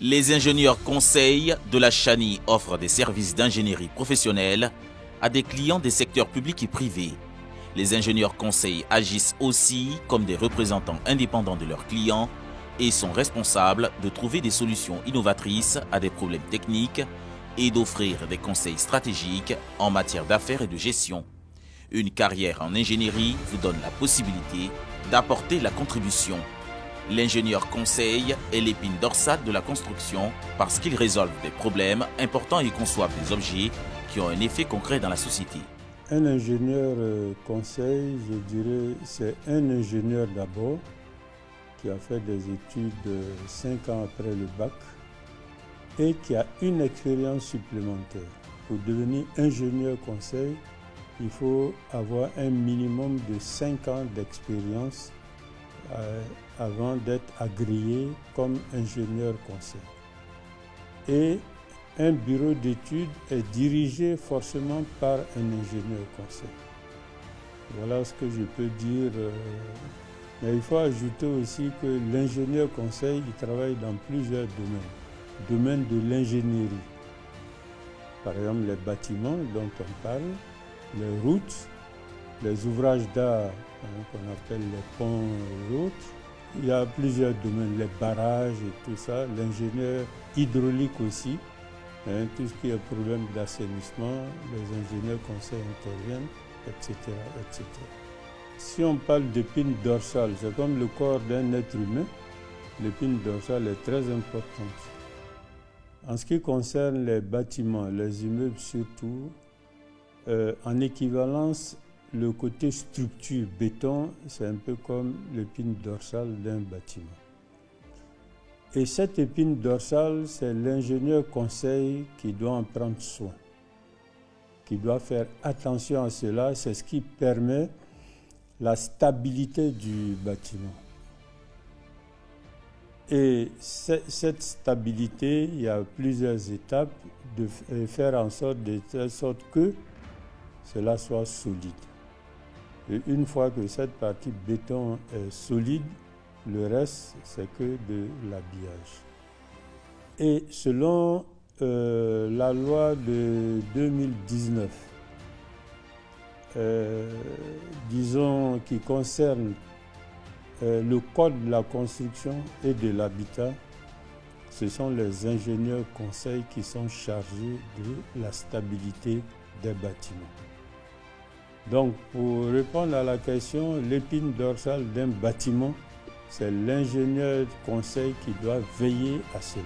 Les ingénieurs conseils de la Chani offrent des services d'ingénierie professionnelle à des clients des secteurs publics et privés. Les ingénieurs conseils agissent aussi comme des représentants indépendants de leurs clients et sont responsables de trouver des solutions innovatrices à des problèmes techniques et d'offrir des conseils stratégiques en matière d'affaires et de gestion. Une carrière en ingénierie vous donne la possibilité d'apporter la contribution. L'ingénieur conseil est l'épine dorsale de la construction parce qu'il résolve des problèmes importants et conçoit des objets qui ont un effet concret dans la société. Un ingénieur conseil, je dirais, c'est un ingénieur d'abord qui a fait des études 5 ans après le bac et qui a une expérience supplémentaire. Pour devenir ingénieur conseil, il faut avoir un minimum de 5 ans d'expérience avant d'être agréé comme ingénieur conseil. Et un bureau d'études est dirigé forcément par un ingénieur conseil. Voilà ce que je peux dire. Mais il faut ajouter aussi que l'ingénieur conseil, il travaille dans plusieurs domaines. Domaine de l'ingénierie. Par exemple, les bâtiments dont on parle, les routes, les ouvrages d'art qu'on appelle les ponts et autres. Il y a plusieurs domaines, les barrages et tout ça, l'ingénieur hydraulique aussi, tout ce qui est problème d'assainissement, les ingénieurs conseils interviennent, etc., etc. Si on parle d'épine dorsale, c'est comme le corps d'un être humain, l'épine dorsale est très importante. En ce qui concerne les bâtiments, les immeubles surtout, en équivalence, le côté structure, béton, c'est un peu comme l'épine dorsale d'un bâtiment. Et cette épine dorsale, c'est l'ingénieur conseil qui doit en prendre soin, qui doit faire attention à cela. C'est ce qui permet la stabilité du bâtiment. Et cette stabilité, il y a plusieurs étapes de faire en sorte de telle sorte que cela soit solide. Et une fois que cette partie béton est solide, le reste, c'est que de l'habillage. Et selon la loi de 2019, disons qui concerne le code de la construction et de l'habitat, ce sont les ingénieurs conseils qui sont chargés de la stabilité des bâtiments. Donc, pour répondre à la question, l'épine dorsale d'un bâtiment, c'est l'ingénieur conseil qui doit veiller à cela.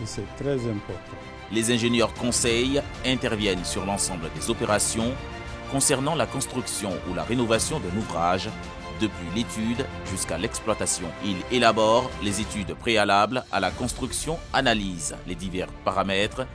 Et c'est très important. Les ingénieurs conseils interviennent sur l'ensemble des opérations concernant la construction ou la rénovation d'un ouvrage, depuis l'étude jusqu'à l'exploitation. Ils élaborent les études préalables à la construction, analysent les divers paramètres,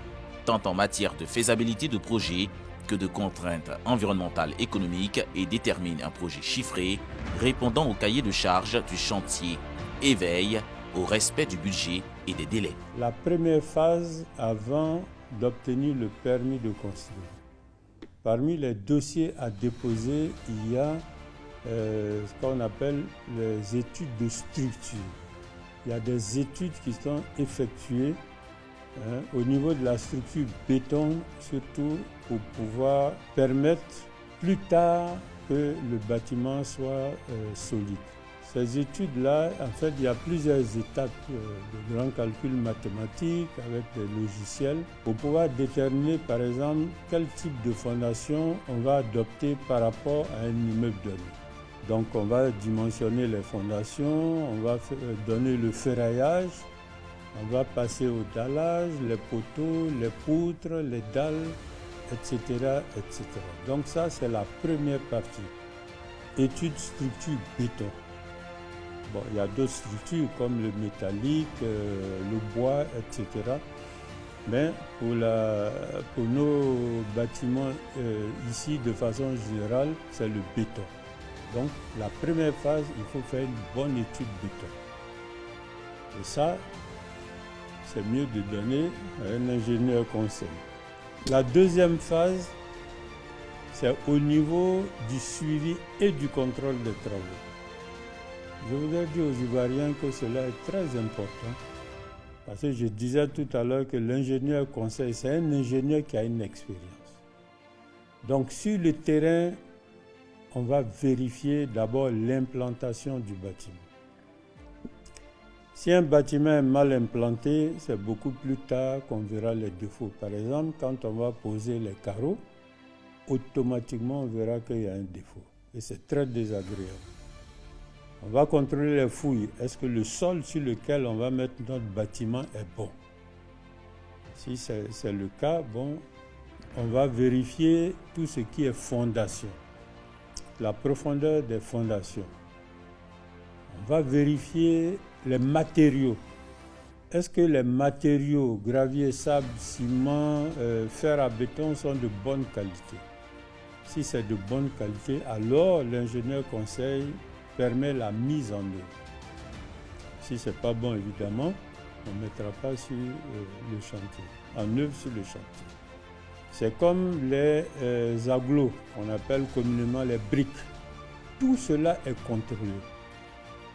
tant en matière de faisabilité de projet que de contraintes environnementales économiques et détermine un projet chiffré répondant au cahier de charges du chantier et veille au respect du budget et des délais. La première phase avant d'obtenir le permis de construire. Parmi les dossiers à déposer, il y a ce qu'on appelle les études de structure. Il y a des études qui sont effectuées au niveau de la structure béton, surtout pour pouvoir permettre plus tard que le bâtiment soit solide. Ces études-là, en fait, il y a plusieurs étapes de grands calculs mathématiques avec des logiciels pour pouvoir déterminer, par exemple, quel type de fondation on va adopter par rapport à un immeuble donné. Donc, on va dimensionner les fondations, on va donner le ferraillage, on va passer au dallage, les poteaux, les poutres, les dalles, etc., etc. Donc ça, c'est la première partie. Étude structure béton. Bon, il y a d'autres structures comme le métallique, le bois, etc. Mais pour nos bâtiments ici, de façon générale, c'est le béton. Donc, la première phase, il faut faire une bonne étude béton. Et ça, c'est mieux de donner à un ingénieur conseil. La deuxième phase, c'est au niveau du suivi et du contrôle des travaux. Je voudrais dire aux Ivoiriens que cela est très important Parce que je disais tout à l'heure que l'ingénieur conseil, c'est un ingénieur qui a une expérience. Donc sur le terrain, on va vérifier d'abord l'implantation du bâtiment. Si un bâtiment est mal implanté, c'est beaucoup plus tard qu'on verra les défauts. Par exemple, quand on va poser les carreaux, automatiquement on verra qu'il y a un défaut. Et c'est très désagréable. On va contrôler les fouilles. Est-ce que le sol sur lequel on va mettre notre bâtiment est bon? Si c'est le cas, bon, on va vérifier tout ce qui est fondation, la profondeur des fondations. On va vérifier les matériaux. Est-ce que les matériaux, gravier, sable, ciment, fer à béton sont de bonne qualité? Si c'est de bonne qualité, alors l'ingénieur conseil permet la mise en œuvre. Si ce n'est pas bon, évidemment, on ne mettra pas sur le chantier, en œuvre sur le chantier. C'est comme les agglos, qu'on appelle communément les briques. Tout cela est contrôlé.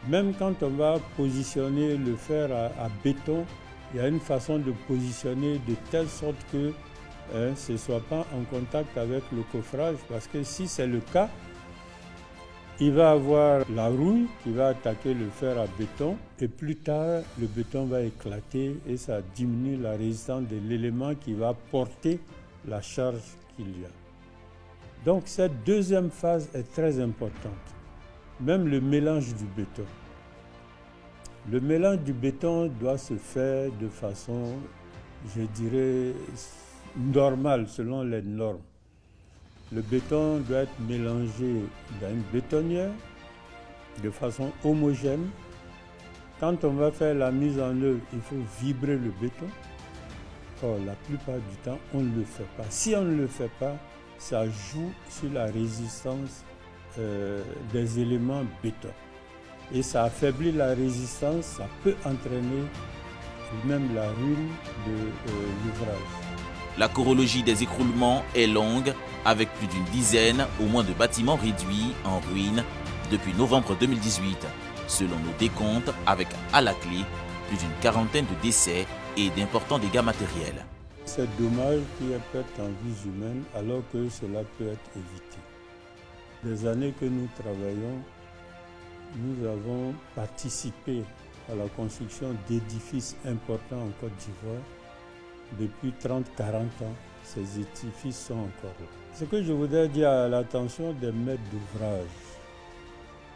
Même quand on va positionner le fer à béton, il y a une façon de positionner de telle sorte que ce ne soit pas en contact avec le coffrage, parce que si c'est le cas, il va avoir la rouille qui va attaquer le fer à béton et plus tard, le béton va éclater et ça diminue la résistance de l'élément qui va porter la charge qu'il y a. Donc cette deuxième phase est très importante. Même le mélange du béton. Le mélange du béton doit se faire de façon, je dirais, normale, selon les normes. Le béton doit être mélangé dans une bétonnière de façon homogène. Quand on va faire la mise en œuvre, il faut vibrer le béton. Or, la plupart du temps, on ne le fait pas. Si on ne le fait pas, ça joue sur la résistance des éléments béton. Et ça affaiblit la résistance, ça peut entraîner même la ruine de l'ouvrage. La chorologie des écroulements est longue, avec plus d'une dizaine au moins de bâtiments réduits en ruine depuis novembre 2018, selon nos décomptes, avec à la clé plus d'une quarantaine de décès et d'importants dégâts matériels. C'est dommage qu'il y ait perte en vies humaines alors que cela peut être évité. Des années que nous travaillons, nous avons participé à la construction d'édifices importants en Côte d'Ivoire. Depuis 30-40 ans, ces édifices sont encore là. Ce que je voudrais dire à l'attention des maîtres d'ouvrage,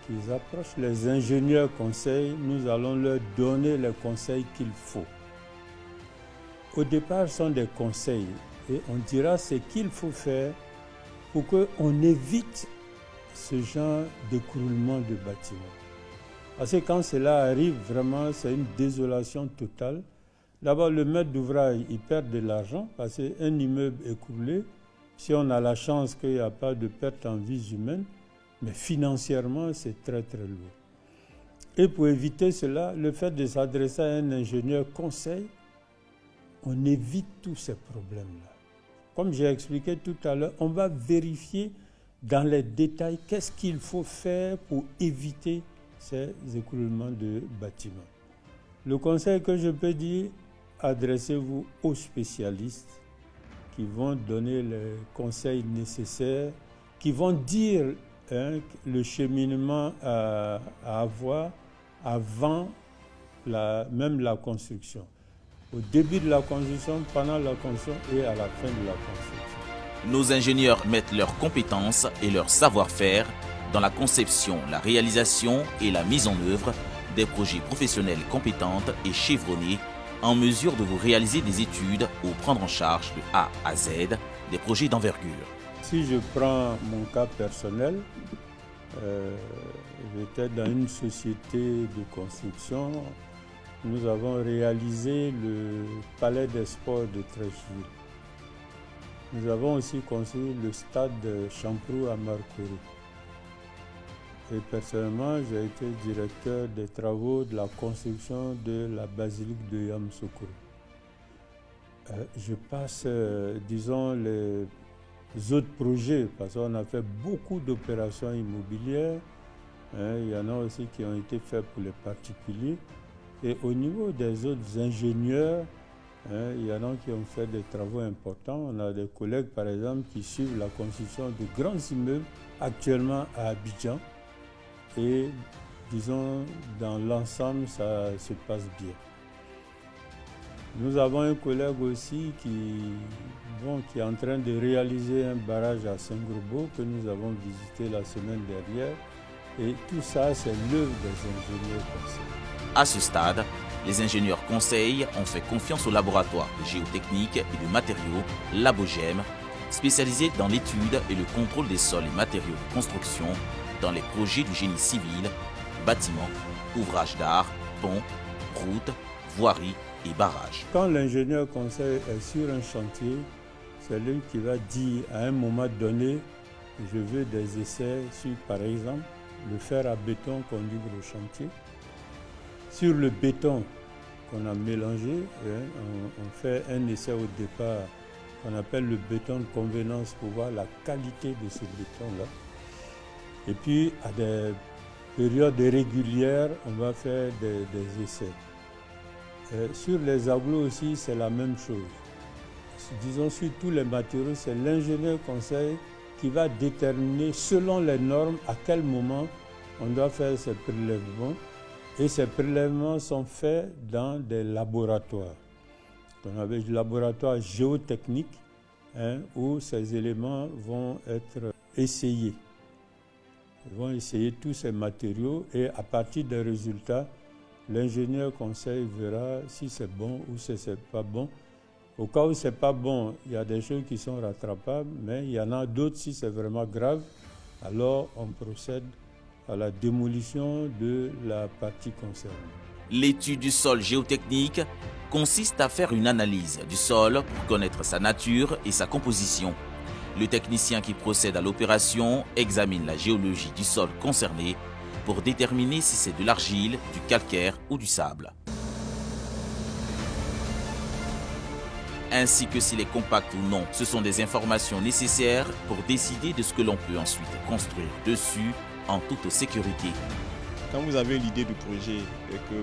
qu'ils approchent les ingénieurs conseils, nous allons leur donner les conseils qu'il faut. Au départ, ce sont des conseils et on dira ce qu'il faut faire pour qu'on évite ce genre d'écroulement de bâtiments. Parce que quand cela arrive, vraiment, c'est une désolation totale. D'abord, le maître d'ouvrage, il perd de l'argent parce qu'un immeuble écroulé, si on a la chance qu'il n'y a pas de perte en vies humaines, mais financièrement, c'est très très lourd. Et pour éviter cela, le fait de s'adresser à un ingénieur conseil, on évite tous ces problèmes-là. Comme j'ai expliqué tout à l'heure, on va vérifier dans les détails qu'est-ce qu'il faut faire pour éviter ces écroulements de bâtiments. Le conseil que je peux dire, adressez-vous aux spécialistes qui vont donner les conseils nécessaires, qui vont dire le cheminement à avoir avant même la construction. Au début de la construction, pendant la construction et à la fin de la construction. Nos ingénieurs mettent leurs compétences et leur savoir-faire dans la conception, la réalisation et la mise en œuvre des projets professionnels compétents et chevronnés en mesure de vous réaliser des études ou prendre en charge de A à Z des projets d'envergure. Si je prends mon cas personnel, j'étais dans une société de construction. Nous avons réalisé le palais des sports de Treichville. Nous avons aussi construit le stade de Champrou à Marcory. Et personnellement, j'ai été directeur des travaux de la construction de la basilique de Yamoussoukro. Je passe, disons, les autres projets, parce qu'on a fait beaucoup d'opérations immobilières. Il y en a aussi qui ont été faits pour les particuliers. Et au niveau des autres ingénieurs, il y en a qui ont fait des travaux importants. On a des collègues, par exemple, qui suivent la construction de grands immeubles actuellement à Abidjan. Et disons, dans l'ensemble, ça se passe bien. Nous avons un collègue aussi qui est en train de réaliser un barrage à Saint-Grobo que nous avons visité la semaine dernière. Et tout ça, c'est l'œuvre des ingénieurs conseils. À ce stade, les ingénieurs conseils ont fait confiance au laboratoire de géotechnique et de matériaux Labogem, spécialisé dans l'étude et le contrôle des sols et matériaux de construction dans les projets du génie civil, bâtiments, ouvrages d'art, ponts, routes, voiries et barrages. Quand l'ingénieur conseil est sur un chantier, c'est lui qui va dire à un moment donné, je veux des essais sur, par exemple, le fer à béton qu'on livre au chantier. Sur le béton qu'on a mélangé, on fait un essai au départ qu'on appelle le béton de convenance pour voir la qualité de ce béton-là. Et puis, à des périodes régulières, on va faire des essais. Sur les agglos aussi, c'est la même chose. Disons, sur tous les matériaux, c'est l'ingénieur conseil qui va déterminer, selon les normes, à quel moment on doit faire ces prélèvements. Et ces prélèvements sont faits dans des laboratoires. On a des laboratoires géotechniques où ces éléments vont être essayés. Ils vont essayer tous ces matériaux et à partir des résultats, l'ingénieur conseil verra si c'est bon ou si ce n'est pas bon. Au cas où ce n'est pas bon, il y a des choses qui sont rattrapables, mais il y en a d'autres, si c'est vraiment grave, alors on procède à la démolition de la partie concernée. L'étude du sol géotechnique consiste à faire une analyse du sol pour connaître sa nature et sa composition. Le technicien qui procède à l'opération examine la géologie du sol concerné pour déterminer si c'est de l'argile, du calcaire ou du sable. Ainsi que s'il est compact ou non, ce sont des informations nécessaires pour décider de ce que l'on peut ensuite construire dessus en toute sécurité. Quand vous avez l'idée du projet et que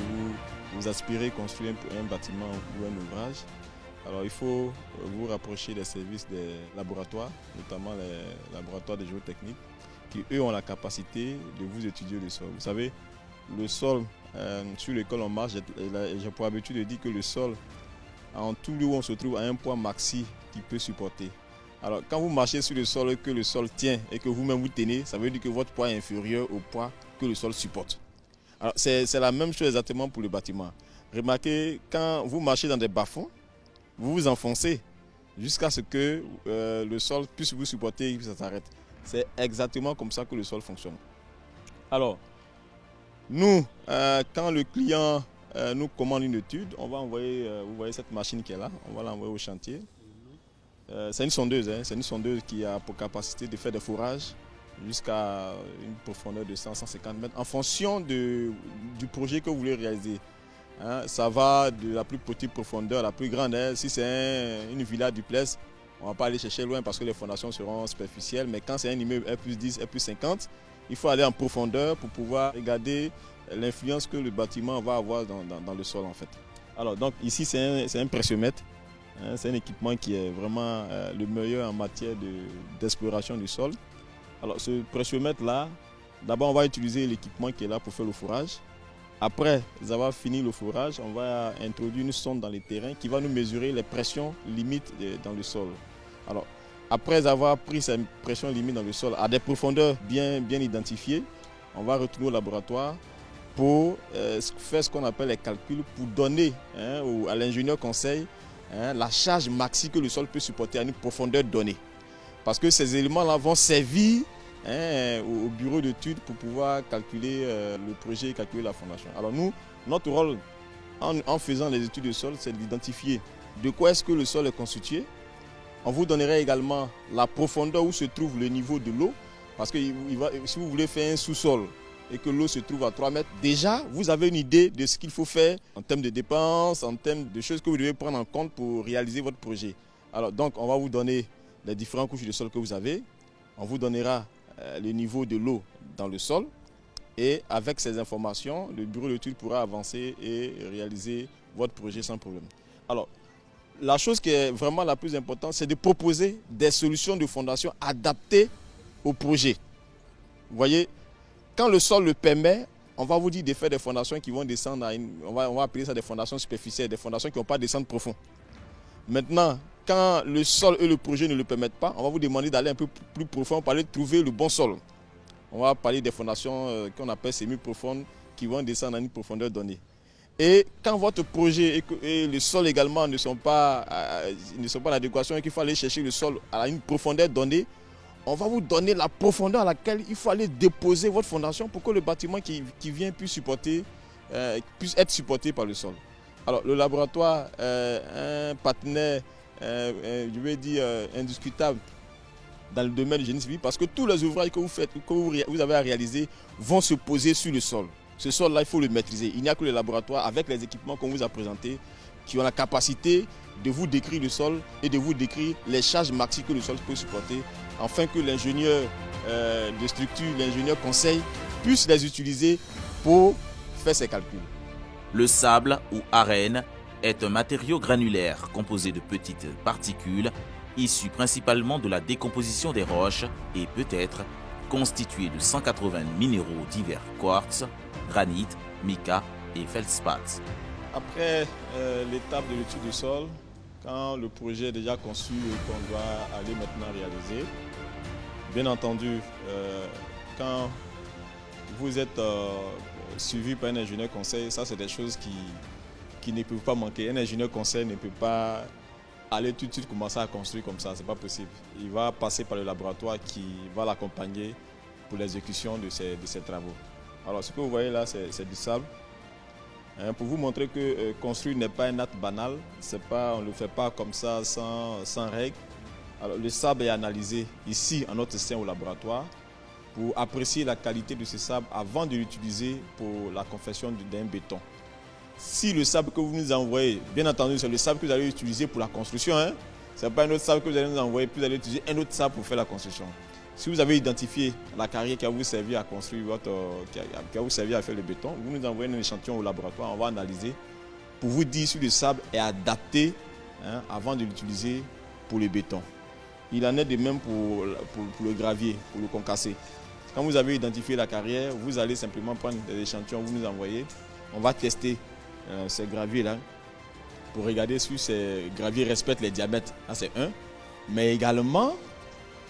vous aspirez construire un bâtiment ou un ouvrage, alors il faut vous rapprocher des services des laboratoires, notamment les laboratoires de géotechnique, qui eux ont la capacité de vous étudier le sol. Vous savez, le sol sur lequel on marche, j'ai pour habitude de dire que le sol, en tout lieu où on se trouve, a un poids maxi qui peut supporter. Alors quand vous marchez sur le sol et que le sol tient et que vous-même vous tenez, ça veut dire que votre poids est inférieur au poids que le sol supporte. Alors c'est la même chose exactement pour le bâtiment. Remarquez, quand vous marchez dans des bas-fonds, vous vous enfoncez jusqu'à ce que le sol puisse vous supporter et que ça s'arrête. C'est exactement comme ça que le sol fonctionne. Alors, nous, quand le client nous commande une étude, on va envoyer, vous voyez cette machine qui est là, on va l'envoyer au chantier. C'est une sondeuse, c'est une sondeuse qui a pour capacité de faire des fourrages jusqu'à une profondeur de 100-150 mètres en fonction du projet que vous voulez réaliser. Ça va de la plus petite profondeur à la plus grande. Si c'est une villa duplex, on ne va pas aller chercher loin parce que les fondations seront superficielles. Mais quand c'est un immeuble R+10, R+50, il faut aller en profondeur pour pouvoir regarder l'influence que le bâtiment va avoir dans le sol en fait. Alors donc ici c'est un pressiomètre. C'est un équipement qui est vraiment le meilleur en matière d'exploration du sol. Alors ce pressiomètre là, d'abord on va utiliser l'équipement qui est là pour faire le fourrage. Après avoir fini le fourrage, on va introduire une sonde dans les terrains qui va nous mesurer les pressions limites dans le sol. Alors après avoir pris ces pressions limites dans le sol à des profondeurs bien identifiées, on va retourner au laboratoire pour faire ce qu'on appelle les calculs pour donner à l'ingénieur conseil la charge maxi que le sol peut supporter à une profondeur donnée. Parce que ces éléments-là vont servir au bureau d'études pour pouvoir calculer le projet et calculer la fondation. Alors nous, notre rôle en faisant les études de sol, c'est d'identifier de quoi est-ce que le sol est constitué. On vous donnera également la profondeur où se trouve le niveau de l'eau. Parce que si vous voulez faire un sous-sol et que l'eau se trouve à 3 mètres, déjà vous avez une idée de ce qu'il faut faire en termes de dépenses, en termes de choses que vous devez prendre en compte pour réaliser votre projet. Alors donc on va vous donner les différentes couches de sol que vous avez, on vous donnera le niveau de l'eau dans le sol Et avec ces informations, le bureau d'études pourra avancer et réaliser votre projet sans problème. Alors, la chose qui est vraiment la plus importante, c'est de proposer des solutions de fondation adaptées au projet. Vous voyez, quand le sol le permet, on va vous dire de faire des fondations qui vont descendre à on va appeler ça des fondations superficielles, des fondations qui ne vont pas descendre profond. Maintenant, quand le sol et le projet ne le permettent pas, on va vous demander d'aller un peu plus profond, on va parler de trouver le bon sol. On va parler des fondations qu'on appelle semi-profondes qui vont descendre à une profondeur donnée. Et quand votre projet et le sol également ne sont pas en adéquation et qu'il faut aller chercher le sol à une profondeur donnée, on va vous donner la profondeur à laquelle il faut aller déposer votre fondation pour que le bâtiment qui vient puisse être supporté par le sol. Alors le laboratoire, un partenaire, je vais dire indiscutable dans le domaine du génie civil, parce que tous les ouvrages que vous faites, que vous avez à réaliser, vont se poser sur le sol. Ce sol-là, il faut le maîtriser. Il n'y a que le laboratoire, avec les équipements qu'on vous a présentés, qui ont la capacité de vous décrire le sol et de vous décrire les charges maxi que le sol peut supporter, afin que l'ingénieur de structure, l'ingénieur conseil, puisse les utiliser pour faire ses calculs. Le sable ou arène est un matériau granulaire composé de petites particules issues principalement de la décomposition des roches et peut être constitué de 180 minéraux divers quartz, granit, mica et feldspath. Après l'étape de l'étude du sol, quand le projet est déjà conçu et qu'on doit aller maintenant réaliser, bien entendu, quand vous êtes suivi par un ingénieur conseil, ça c'est des choses qui ne peuvent pas manquer. Un ingénieur conseil ne peut pas aller tout de suite commencer à construire comme ça, c'est pas possible. Il va passer par le laboratoire qui va l'accompagner pour l'exécution de ces travaux. Alors ce que vous voyez là, c'est du sable. Pour vous montrer que construire n'est pas un acte banal, on ne le fait pas comme ça sans règles. Alors, le sable est analysé ici en notre sein au laboratoire pour apprécier la qualité de ce sable avant de l'utiliser pour la confection d'un béton. Si le sable que vous nous envoyez, bien entendu, c'est le sable que vous allez utiliser pour la construction, ce n'est pas un autre sable que vous allez nous envoyer, puis vous allez utiliser un autre sable pour faire la construction. Si vous avez identifié la carrière qui va vous servir à construire qui va vous servir à faire le béton, vous nous envoyez un échantillon au laboratoire, on va analyser pour vous dire si le sable est adapté avant de l'utiliser pour le béton. Il en est de même pour le gravier, pour le concassé. Quand vous avez identifié la carrière, vous allez simplement prendre des échantillons, vous nous envoyez, on va tester ces graviers-là pour regarder si ces graviers respectent les diamètres. Ça c'est un. Mais également,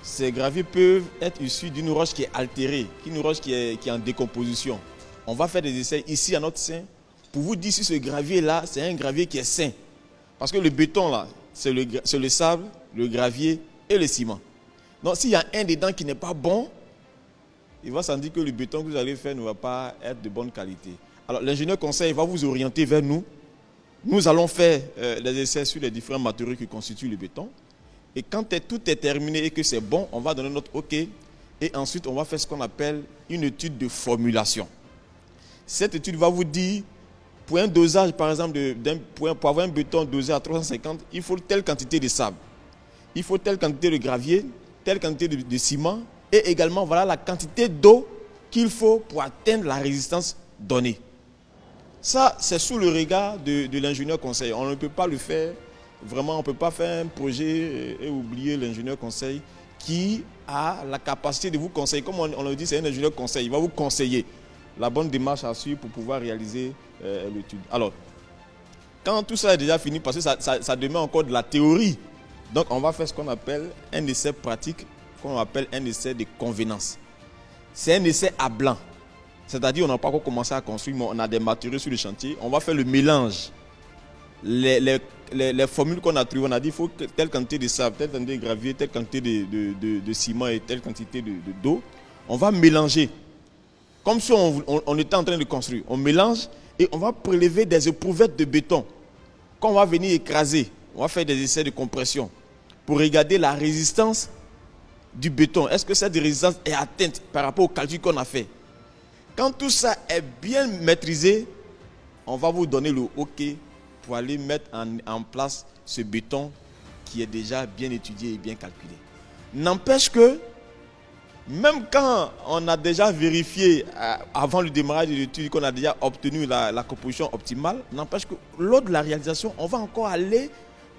ces graviers peuvent être issus d'une roche qui est altérée, une roche qui est en décomposition. On va faire des essais ici à notre sein pour vous dire si ce gravier-là, c'est un gravier qui est sain. Parce que le béton, là, c'est le sable, le gravier et le ciment. Donc, s'il y a un dedans qui n'est pas bon, il va sans dire que le béton que vous allez faire ne va pas être de bonne qualité. Alors, l'ingénieur conseil va vous orienter vers nous. Nous allons faire les essais sur les différents matériaux qui constituent le béton. Et quand tout est terminé et que c'est bon, on va donner notre OK. Et ensuite, on va faire ce qu'on appelle une étude de formulation. Cette étude va vous dire, pour un dosage, par exemple, pour avoir un béton dosé à 350, il faut telle quantité de sable. Il faut telle quantité de gravier, telle quantité de ciment. Et également, voilà la quantité d'eau qu'il faut pour atteindre la résistance donnée. Ça, c'est sous le regard de l'ingénieur conseil. On ne peut pas le faire. Vraiment, on ne peut pas faire un projet et oublier l'ingénieur conseil qui a la capacité de vous conseiller. Comme on le dit, c'est un ingénieur conseil. Il va vous conseiller la bonne démarche à suivre pour pouvoir réaliser l'étude. Alors, quand tout ça est déjà fini, parce que ça demande encore de la théorie, donc on va faire ce qu'on appelle un essai pratique, qu'on appelle un essai de convenance. C'est un essai à blanc. C'est-à-dire on n'a pas encore commencé à construire, mais on a des matériaux sur le chantier. On va faire le mélange. Les formules qu'on a trouvées, on a dit qu'il faut telle quantité de sable, telle quantité de gravier, telle quantité de ciment et telle quantité d'eau. On va mélanger. Comme si on était en train de construire. On mélange et on va prélever des éprouvettes de béton. Quand on va venir écraser, on va faire des essais de compression pour regarder la résistance du béton. Est-ce que cette résistance est atteinte par rapport au calcul qu'on a fait? Quand tout ça est bien maîtrisé, on va vous donner le OK pour aller mettre en place ce béton qui est déjà bien étudié et bien calculé. N'empêche que Même quand on a déjà vérifié avant le démarrage de l'étude qu'on a déjà obtenu la composition optimale, n'empêche que lors de la réalisation, on va encore aller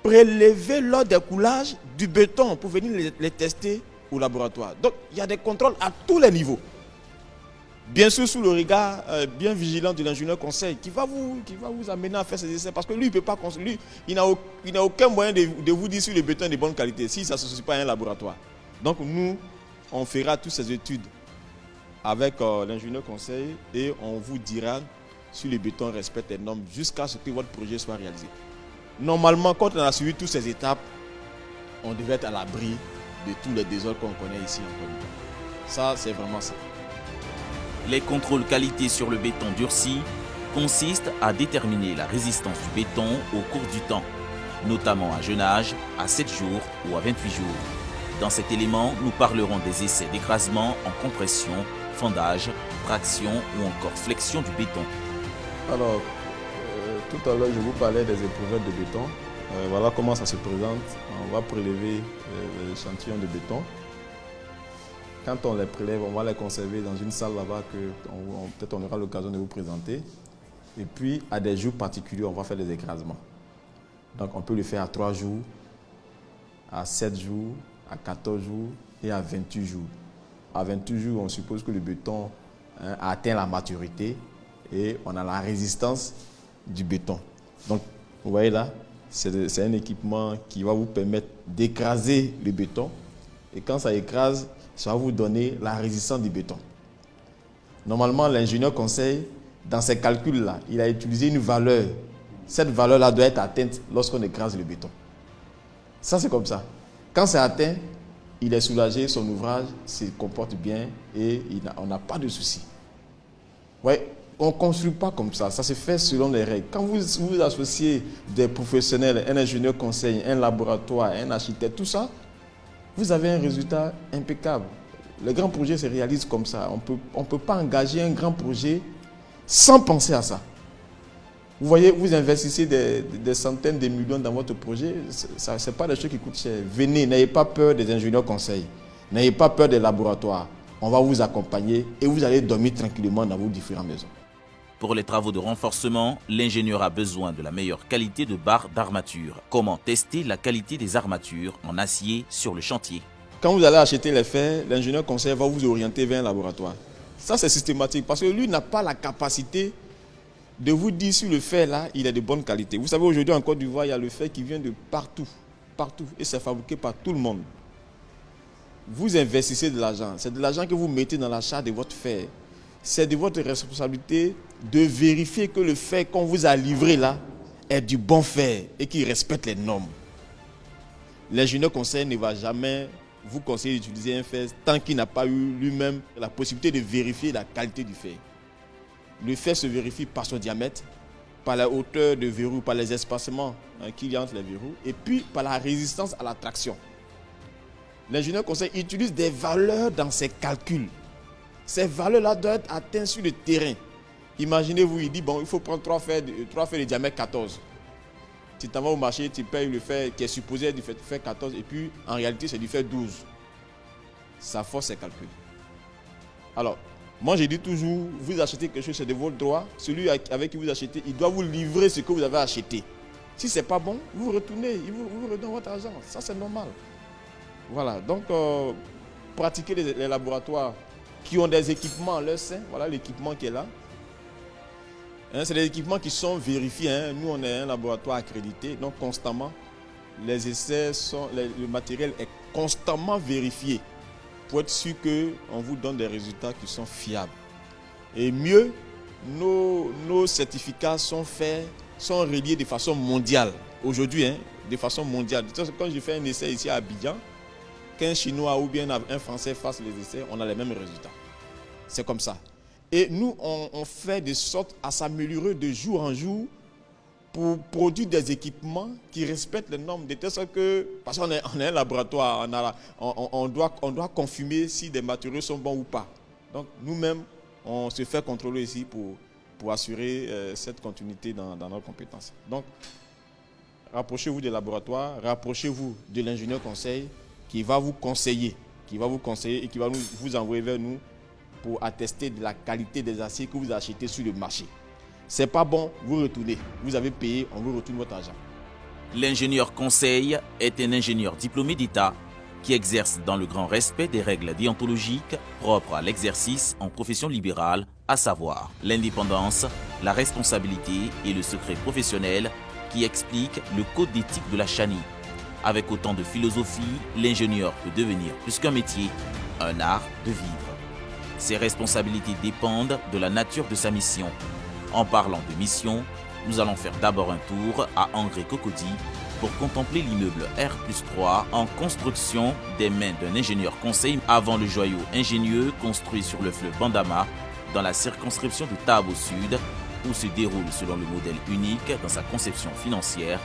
prélever lors des coulages du béton pour venir les tester au laboratoire. Donc il y a des contrôles à tous les niveaux. Bien sûr sous le regard bien vigilant de l'ingénieur conseil qui va vous amener à faire ces essais parce que lui il peut pas construire, il n'a aucun moyen de vous dire si le béton est de bonne qualité si ça ne s'associe pas à un laboratoire. Donc nous on fera toutes ces études avec l'ingénieur conseil et on vous dira si le béton respecte les normes jusqu'à ce que votre projet soit réalisé. Normalement, quand on a suivi toutes ces étapes, on devait être à l'abri de tous les désordres qu'on connaît ici en Côte d'Ivoire. Ça, c'est vraiment ça. Les contrôles qualité sur le béton durci consistent à déterminer la résistance du béton au cours du temps, notamment à jeune âge, à 7 jours ou à 28 jours. Dans cet élément, nous parlerons des essais d'écrasement en compression, fendage, traction ou encore flexion du béton. Alors, tout à l'heure, je vous parlais des éprouvettes de béton. Voilà comment ça se présente. On va prélever les échantillons de béton. Quand on les prélève, on va les conserver dans une salle là-bas que peut-être on aura l'occasion de vous présenter. Et puis, à des jours particuliers, on va faire des écrasements. Donc, on peut le faire à 3 jours, à 7 jours, à 14 jours et à 28 jours. À 28 jours, on suppose que le béton a atteint la maturité et on a la résistance du béton. Donc, vous voyez là, c'est un équipement qui va vous permettre d'écraser le béton. Et quand ça écrase, ça va vous donner la résistance du béton. Normalement, l'ingénieur conseil, dans ses calculs-là, il a utilisé une valeur. Cette valeur-là doit être atteinte lorsqu'on écrase le béton. Ça, c'est comme ça. Quand c'est atteint, il est soulagé, son ouvrage se comporte bien et on n'a pas de souci. Ouais. On ne construit pas comme ça, ça se fait selon les règles. Quand vous associez des professionnels, un ingénieur conseil, un laboratoire, un architecte, tout ça, vous avez un résultat impeccable. Les grands projets se réalisent comme ça. On ne peut pas engager un grand projet sans penser à ça. Vous voyez, vous investissez des centaines de millions dans votre projet, ce n'est pas des choses qui coûtent cher. Venez, n'ayez pas peur des ingénieurs conseils, n'ayez pas peur des laboratoires. On va vous accompagner et vous allez dormir tranquillement dans vos différentes maisons. Pour les travaux de renforcement, l'ingénieur a besoin de la meilleure qualité de barre d'armature. Comment tester la qualité des armatures en acier sur le chantier? Quand vous allez acheter les fers, l'ingénieur conseil va vous orienter vers un laboratoire. Ça, c'est systématique parce que lui n'a pas la capacité de vous dire si le fer là, il est de bonne qualité. Vous savez, aujourd'hui en Côte d'Ivoire, il y a le fer qui vient de partout, et c'est fabriqué par tout le monde. Vous investissez de l'argent, c'est de l'argent que vous mettez dans l'achat de votre fer. C'est de votre responsabilité de vérifier que le fer qu'on vous a livré là est du bon fer et qu'il respecte les normes. L'ingénieur conseil ne va jamais vous conseiller d'utiliser un fer tant qu'il n'a pas eu lui-même la possibilité de vérifier la qualité du fer. Le fer se vérifie par son diamètre, par la hauteur de verrou, par les espacements qu'il y a entre les verrous et puis par la résistance à la traction. L'ingénieur conseil utilise des valeurs dans ses calculs. Ces valeurs-là doivent être atteintes sur le terrain. Imaginez-vous, il dit, bon, il faut prendre 3 fers de diamètre 14. Tu t'en vas au marché, tu payes le fer qui est supposé être du fer 14 et puis en réalité c'est du fer 12. Ça force ses calculs. Alors, moi je dis toujours, vous achetez quelque chose, c'est de votre droit. Celui avec qui vous achetez, il doit vous livrer ce que vous avez acheté. Si ce n'est pas bon, vous retournez, il vous redonne votre argent. Ça c'est normal. Voilà, donc pratiquez les laboratoires qui ont des équipements en leur sein. Voilà l'équipement qui est là. C'est des équipements qui sont vérifiés. Nous, on est un laboratoire accrédité. Donc, constamment, les essais le matériel est constamment vérifié pour être sûr qu'on vous donne des résultats qui sont fiables. Et mieux, nos certificats sont reliés de façon mondiale. Aujourd'hui, de façon mondiale. Quand je fais un essai ici à Abidjan, qu'un Chinois ou bien un Français fasse les essais, on a les mêmes résultats. C'est comme ça. Et nous, on fait de sorte à s'améliorer de jour en jour pour produire des équipements qui respectent les normes, de telle sorte que, parce qu'on est un laboratoire, on doit confirmer si des matériaux sont bons ou pas. Donc nous-mêmes, on se fait contrôler ici pour assurer cette continuité dans nos compétences. Donc, rapprochez-vous des laboratoires, rapprochez-vous de l'ingénieur conseil qui va vous conseiller, qui va vous conseiller et qui va vous envoyer vers nous pour attester de la qualité des aciers que vous achetez sur le marché. C'est pas bon, vous retournez. Vous avez payé, on vous retourne votre argent. L'ingénieur conseil est un ingénieur diplômé d'État qui exerce dans le grand respect des règles déontologiques propres à l'exercice en profession libérale, à savoir l'indépendance, la responsabilité et le secret professionnel qui explique le code d'éthique de la Chani. Avec autant de philosophie, l'ingénieur peut devenir plus qu'un métier, un art de vivre. Ses responsabilités dépendent de la nature de sa mission. En parlant de mission, nous allons faire d'abord un tour à Angré Cocody pour contempler l'immeuble R+3 en construction des mains d'un ingénieur conseil avant le joyau ingénieux construit sur le fleuve Bandama dans la circonscription de Tabo Sud où se déroule selon le modèle unique dans sa conception financière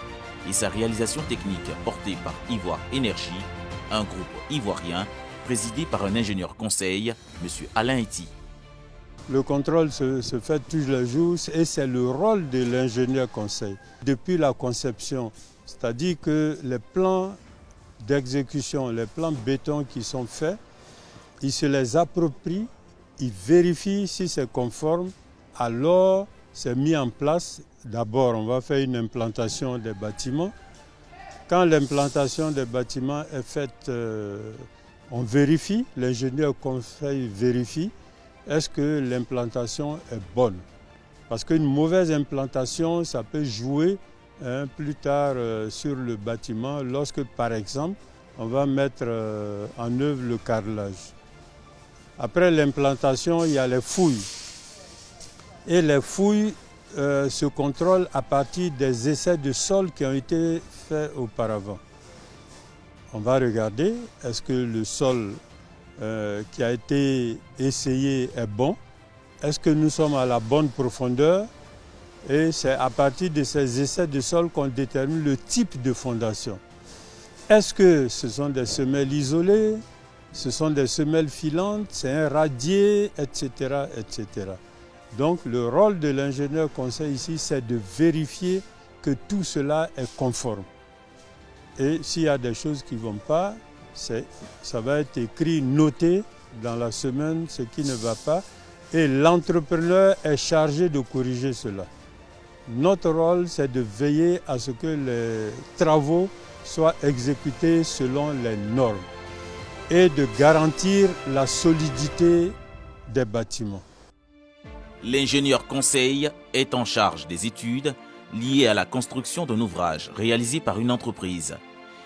et sa réalisation technique portée par Ivoire Énergie, un groupe ivoirien présidé par un ingénieur conseil, M. Alain Ety. Le contrôle se fait tous les jours et c'est le rôle de l'ingénieur conseil. Depuis la conception, c'est-à-dire que les plans d'exécution, les plans béton qui sont faits, il se les approprie, il vérifie si c'est conforme, alors c'est mis en place. D'abord, on va faire une implantation des bâtiments. Quand l'implantation des bâtiments est faite, on vérifie, l'ingénieur conseil vérifie, est-ce que l'implantation est bonne? Parce qu'une mauvaise implantation, ça peut jouer plus tard sur le bâtiment lorsque, par exemple, on va mettre en œuvre le carrelage. Après l'implantation, il y a les fouilles. Et les fouilles se contrôlent à partir des essais de sol qui ont été faits auparavant. On va regarder, est-ce que le sol qui a été essayé est bon? Est-ce que nous sommes à la bonne profondeur? Et c'est à partir de ces essais de sol qu'on détermine le type de fondation. Est-ce que ce sont des semelles isolées? Ce sont des semelles filantes? C'est un radier, etc., etc. Donc le rôle de l'ingénieur conseil ici, c'est de vérifier que tout cela est conforme. Et s'il y a des choses qui ne vont pas, ça va être écrit, noté dans la semaine, ce qui ne va pas. Et l'entrepreneur est chargé de corriger cela. Notre rôle, c'est de veiller à ce que les travaux soient exécutés selon les normes et de garantir la solidité des bâtiments. L'ingénieur conseil est en charge des études liées à la construction d'un ouvrage réalisé par une entreprise.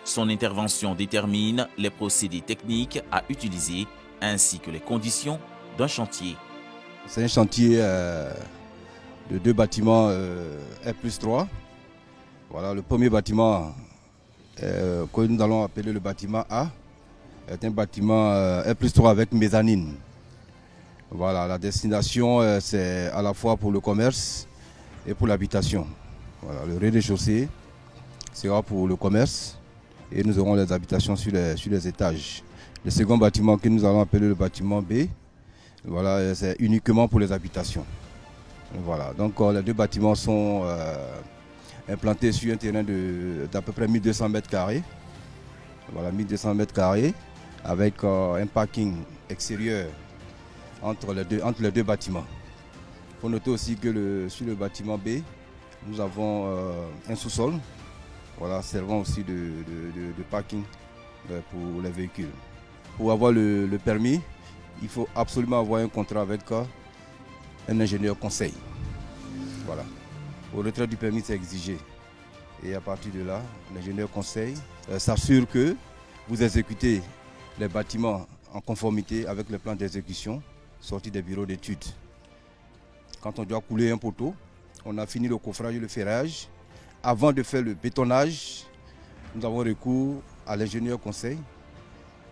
Son intervention détermine les procédés techniques à utiliser ainsi que les conditions d'un chantier. C'est un chantier de 2 bâtiments R+3. Voilà, le premier bâtiment que nous allons appeler le bâtiment A est un bâtiment R+3 avec mezzanine. Voilà, la destination c'est à la fois pour le commerce et pour l'habitation. Voilà, le rez-de-chaussée sera pour le commerce et nous aurons les habitations sur les étages. Le second bâtiment que nous allons appeler le bâtiment B, voilà, c'est uniquement pour les habitations. Voilà, donc les 2 bâtiments sont implantés sur un terrain d'à peu près 1200 mètres carrés. Voilà, 1200 mètres carrés avec un parking extérieur entre les deux bâtiments. Il faut noter aussi que sur le bâtiment B, nous avons un sous-sol, voilà, servant aussi de parking pour les véhicules. Pour avoir le permis, il faut absolument avoir un contrat avec un ingénieur conseil. Voilà. Au retrait du permis, c'est exigé. Et à partir de là, l'ingénieur conseil s'assure que vous exécutez les bâtiments en conformité avec le plan d'exécution sorti des bureaux d'études. Quand on doit couler un poteau, on a fini le coffrage et le ferrage. Avant de faire le bétonnage, nous avons recours à l'ingénieur conseil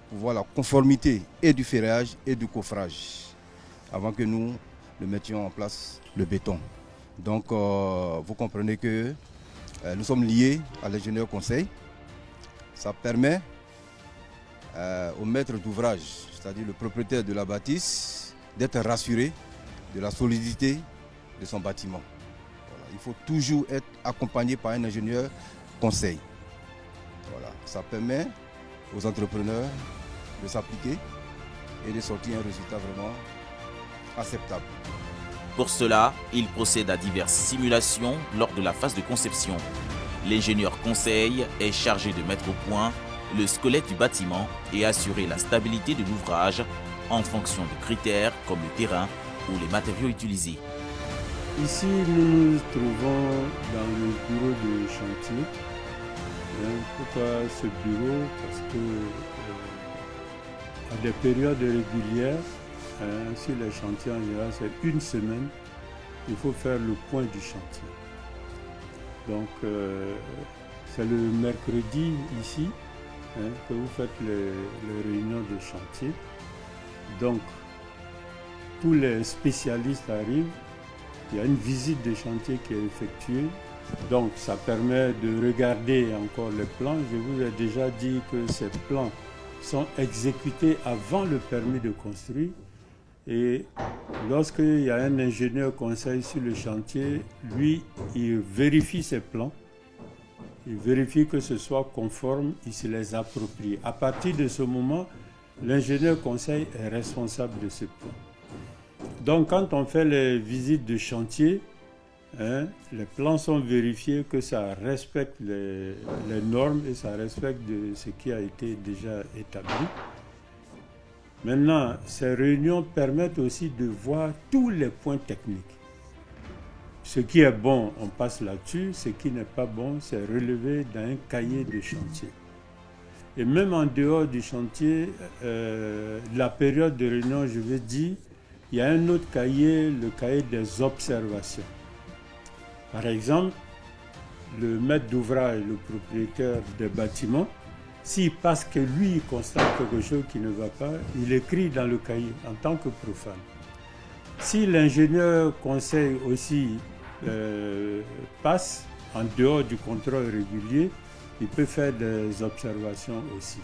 pour voir la conformité et du ferrage et du coffrage avant que nous ne mettions en place le béton. Donc vous comprenez que nous sommes liés à l'ingénieur conseil. Ça permet au maître d'ouvrage, c'est-à-dire le propriétaire de la bâtisse, d'être rassuré de la solidité de son bâtiment. Voilà. Il faut toujours être accompagné par un ingénieur conseil. Voilà. Ça permet aux entrepreneurs de s'appliquer et de sortir un résultat vraiment acceptable. Pour cela, il procède à diverses simulations lors de la phase de conception. L'ingénieur conseil est chargé de mettre au point le squelette du bâtiment et assurer la stabilité de l'ouvrage en fonction de critères comme le terrain ou les matériaux utilisés. Ici, nous nous trouvons dans le bureau de chantier. Pourquoi ce bureau? Parce que à des périodes régulières, sur les chantiers en général, c'est une semaine, il faut faire le point du chantier. Donc, c'est le mercredi ici que vous faites les réunions de chantier. Donc, tous les spécialistes arrivent, il y a une visite de chantier qui est effectuée. Donc, ça permet de regarder encore les plans. Je vous ai déjà dit que ces plans sont exécutés avant le permis de construire. Et lorsqu'il y a un ingénieur conseil sur le chantier, lui, il vérifie ses plans. Il vérifie que ce soit conforme, il se les approprie. À partir de ce moment, l'ingénieur conseil est responsable de ce plan. Donc, quand on fait les visites de chantier, les plans sont vérifiés que ça respecte les normes et ça respecte ce qui a été déjà établi. Maintenant, ces réunions permettent aussi de voir tous les points techniques. Ce qui est bon, on passe là-dessus. Ce qui n'est pas bon, c'est relevé dans un cahier de chantier. Et même en dehors du chantier, la période de réunion, je veux dire, il y a un autre cahier, le cahier des observations. Par exemple, le maître d'ouvrage, le propriétaire des bâtiments, s'il passe que lui il constate quelque chose qui ne va pas, il écrit dans le cahier en tant que profane. Si l'ingénieur conseil aussi passe en dehors du contrôle régulier, il peut faire des observations aussi.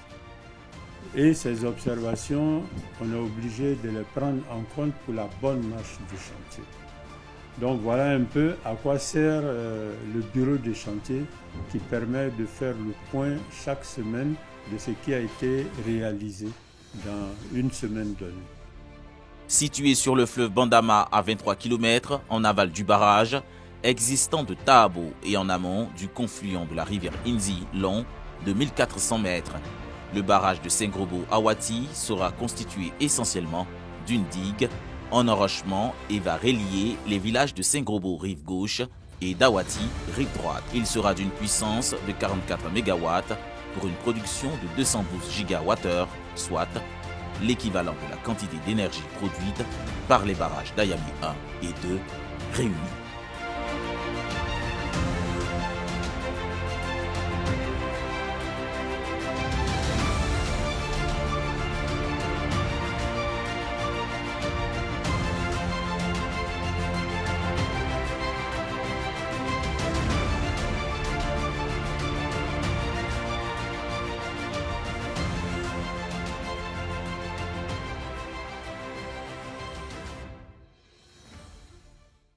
Et ces observations, on est obligé de les prendre en compte pour la bonne marche du chantier. Donc voilà un peu à quoi sert le bureau de chantier qui permet de faire le point chaque semaine de ce qui a été réalisé dans une semaine donnée. Situé sur le fleuve Bandama à 23 km en aval du barrage, existant de Tahabo et en amont du confluent de la rivière Inzi long de 1400 mètres, le barrage de Sengrobo-Awati sera constitué essentiellement d'une digue en enrochement et va relier les villages de Sengrobo rive gauche et d'Awati rive droite. Il sera d'une puissance de 44 MW pour une production de 212 GWh, soit l'équivalent de la quantité d'énergie produite par les barrages d'Ayami 1 et 2 réunis.